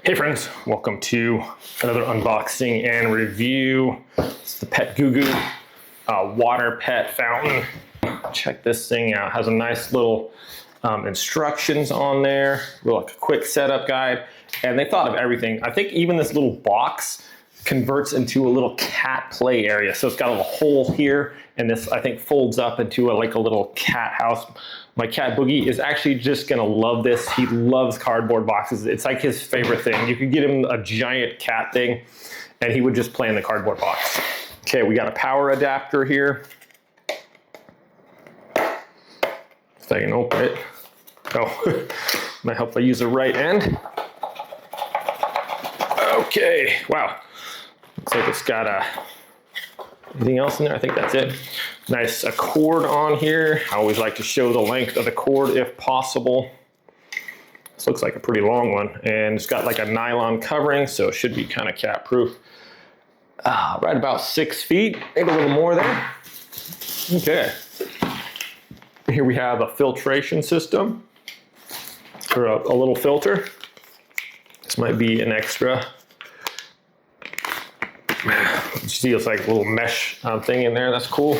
Hey friends, welcome to another unboxing and review. It's the Pet Goo Goo water pet fountain. Check this thing out. It has a nice little instructions on there, like a quick setup guide, and they thought of everything. I think even this little box converts into a little cat play area. So it's got a little hole here, and this I think folds up into like a little cat house. My cat Boogie is actually just gonna love this. He loves cardboard boxes. It's like his favorite thing. You could get him a giant cat thing and he would just play in the cardboard box. Okay, we got a power adapter here. If I can open it. Oh, might help if I use the right end. Okay, wow. Looks like it's got anything else in there? I think that's it. Nice cord on here. I always like to show the length of the cord if possible. This looks like a pretty long one, and it's got like a nylon covering, so it should be kind of cat proof. Right about 6 feet, maybe a little more there. Okay. Here we have a filtration system, or a little filter. This might be an extra. You see it's like a little mesh thing in there. That's cool.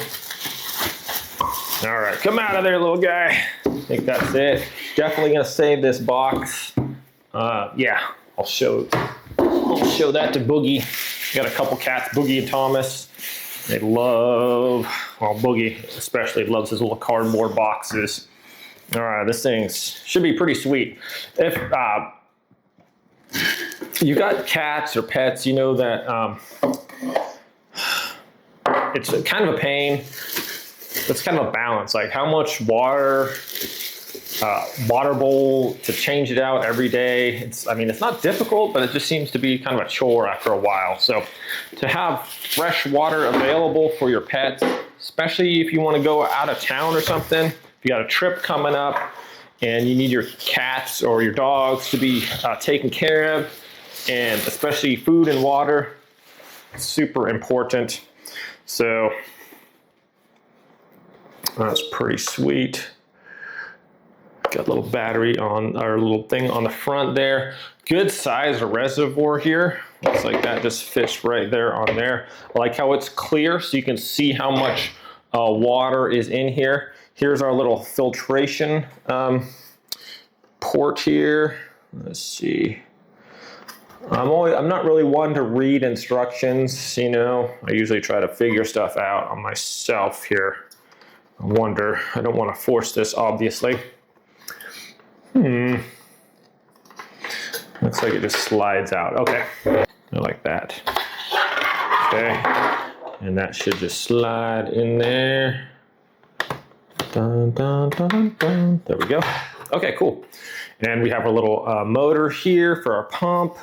All right, come out of there, little guy. I think that's it. Definitely gonna save this box. Yeah, I'll show that to Boogie. Got a couple cats, Boogie and Thomas. They love, well, Boogie especially loves his little cardboard boxes. All right, this thing should be pretty sweet. If you got cats or pets, you know that it's kind of a pain. It's kind of a balance, like how much water bowl to change it out every day. I mean, it's not difficult, but it just seems to be kind of a chore after a while. So to have fresh water available for your pets, especially if you want to go out of town or something, if you got a trip coming up and you need your cats or your dogs to be taken care of, and especially food and water, super important. So that's pretty sweet. Got a little battery on our little thing on the front there. Good size reservoir here. Looks like that just fits right there on there. I like how it's clear so you can see how much water is in here. Here's our little filtration port here. Let's see. I'm not really one to read instructions, you know. I usually try to figure stuff out on myself here. I wonder, I don't want to force this, obviously. Looks like it just slides out. Okay, I like that. Okay, and that should just slide in there. Dun, dun, dun, dun, dun. There we go. Okay, cool. And we have a little motor here for our pump.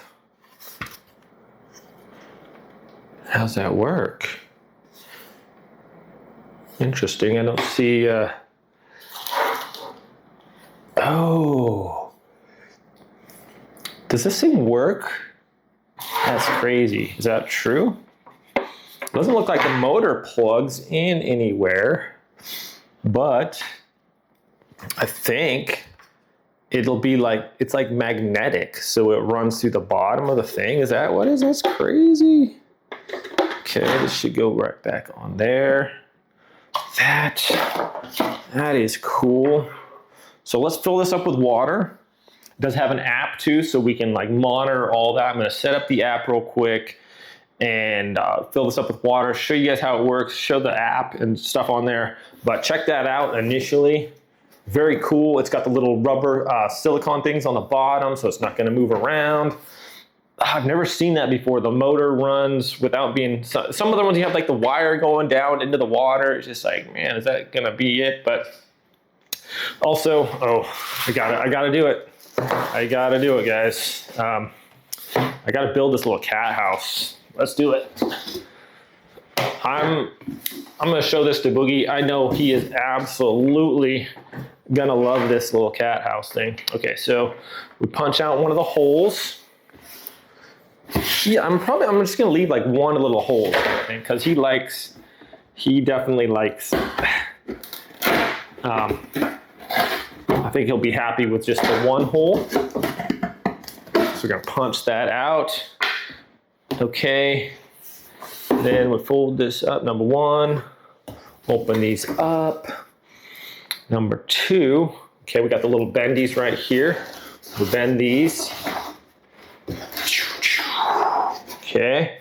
How's that work? Interesting. I don't see. Oh, does this thing work? That's crazy. Is that true? Doesn't look like the motor plugs in anywhere, but I think it'll be like, it's like magnetic, so it runs through the bottom of the thing. Is that what is? That's crazy. Okay, this should go right back on there. That is cool. So let's fill this up with water. It does have an app too, so we can like monitor all that. I'm gonna set up the app real quick and fill this up with water, show you guys how it works, show the app and stuff on there. But check that out initially. Very cool. It's got the little rubber silicone things on the bottom, so it's not gonna move around. I've never seen that before. The motor runs without being, some of the ones you have like the wire going down into the water. It's just like, man, is that gonna be it? But also, oh, I gotta do it. I gotta do it, guys. I gotta build this little cat house. Let's do it. I'm gonna show this to Boogie. I know he is absolutely gonna love this little cat house thing. Okay, so we punch out one of the holes. Yeah, I'm just gonna leave like one little hole, because he definitely likes, I think he'll be happy with just the one hole. So we're gonna punch that out. Okay, then we fold this up, number one, open these up. Number two, okay, we got the little bendies right here. We'll bend these. Okay,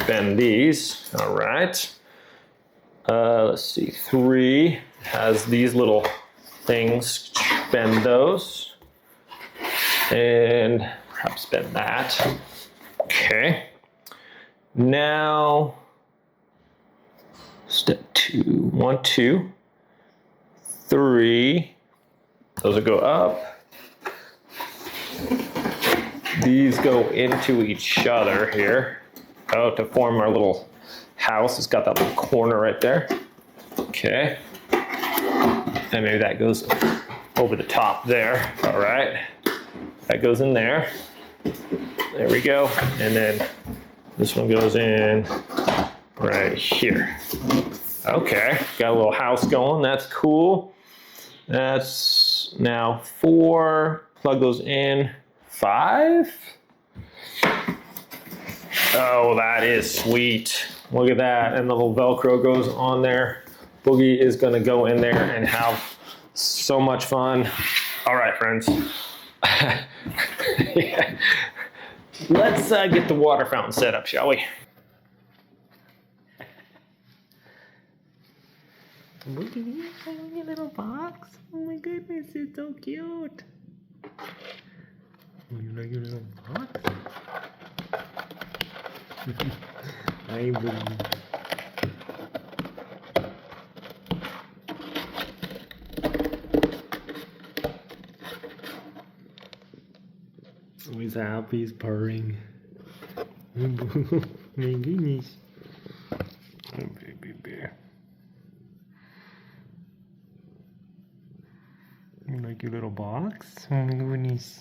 bend these, all right. Let's see, three has these little things, bend those. And perhaps bend that. Okay. Now, step two, 1, 2, 3. Those will go up. These go into each other here. Oh, to form our little house. It's got that little corner right there. Okay. And maybe that goes over the top there. All right. That goes in there. There we go. And then this one goes in right here. Okay, got a little house going. That's cool. That's now 4. Plug those in. 5. Oh, that is sweet. Look at that. And the little Velcro goes on there. Boogie is going to go in there and have so much fun. All right, friends. Yeah. Let's get the water fountain set up, shall we? Look at you, your little box. Oh my goodness, it's so cute. You like your little box? Hi, Boogie. Oh, he's happy, he's purring. My goodness. Oh, baby bear. You like your little box? Oh my goodness.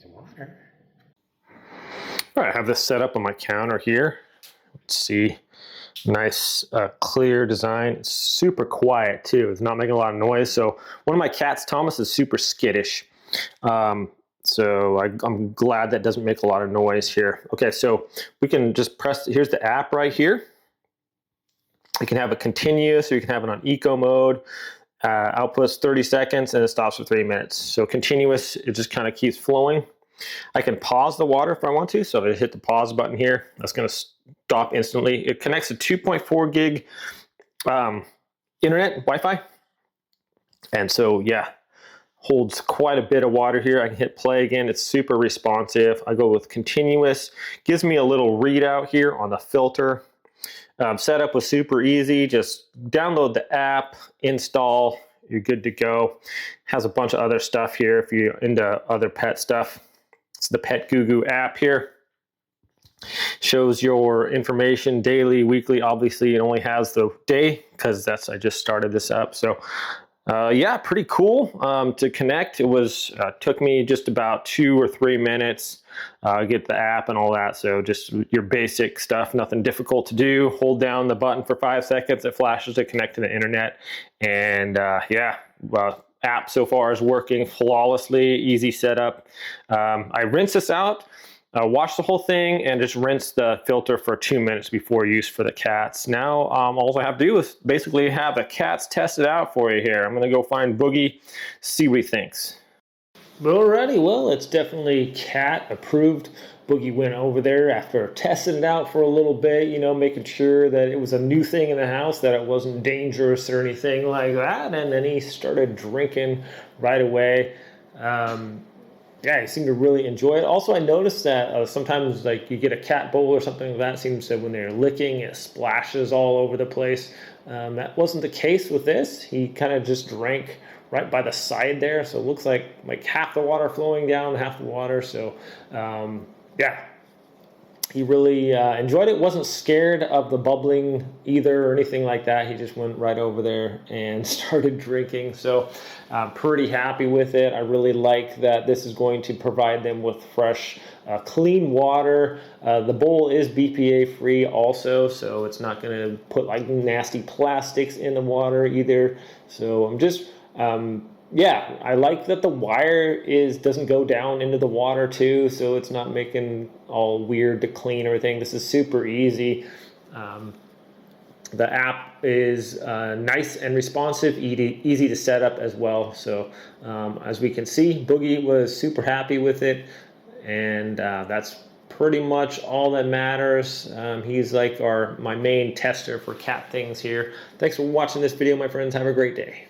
Some water. Alright, I have this set up on my counter here. Let's see. Nice clear design. It's super quiet too. It's not making a lot of noise. So one of my cats, Thomas, is super skittish. So I'm glad that doesn't make a lot of noise here. Okay, so we can just press, here's the app right here. You can have it continuous or you can have it on eco mode. Outputs 30 seconds and it stops for 3 minutes. So continuous, it just kind of keeps flowing. I can pause the water if I want to. So if I hit the pause button here, that's going to stop instantly. It connects to 2.4 gig internet, Wi-Fi. And so, yeah, holds quite a bit of water here. I can hit play again. It's super responsive. I go with continuous. Gives me a little readout here on the filter. Setup was super easy. Just download the app, install, you're good to go. Has a bunch of other stuff here if you're into other pet stuff. It's the Pet Goo Goo app here. Shows your information daily, weekly. Obviously, it only has the day because I just started this up. So, yeah, pretty cool to connect. It was took me just about 2 or 3 minutes. Get the app and all that. So just your basic stuff, nothing difficult to do. Hold down the button for 5 seconds. It flashes to connect to the internet. And yeah, app so far is working flawlessly, easy setup. I rinse this out, wash the whole thing, and just rinse the filter for 2 minutes before use for the cats. Now, all I have to do is basically have the cats test it out for you here. I'm gonna go find Boogie, see what he thinks. Alrighty, well, it's definitely cat approved. Boogie went over there after testing it out for a little bit, you know, making sure that it was a new thing in the house, that it wasn't dangerous or anything like that. And then he started drinking right away. Yeah, he seemed to really enjoy it. Also, I noticed that sometimes, like, you get a cat bowl or something like that, it seems that when they're licking, it splashes all over the place. That wasn't the case with this. He kind of just drank right by the side there, so it looks like half the water flowing down, half the water. So, yeah, he really enjoyed it. Wasn't scared of the bubbling either or anything like that. He just went right over there and started drinking. So I'm pretty happy with it. I really like that this is going to provide them with fresh, clean water. The bowl is BPA-free also, so it's not going to put like nasty plastics in the water either. So I'm just Yeah, I like that the wire doesn't go down into the water too, so it's not making all weird to clean or anything. This is super easy. Um, the app is nice and responsive, easy to set up as well. So as we can see, Boogie was super happy with it, and that's pretty much all that matters. He's like my main tester for cat things here. Thanks for watching this video, my friends. Have a great day.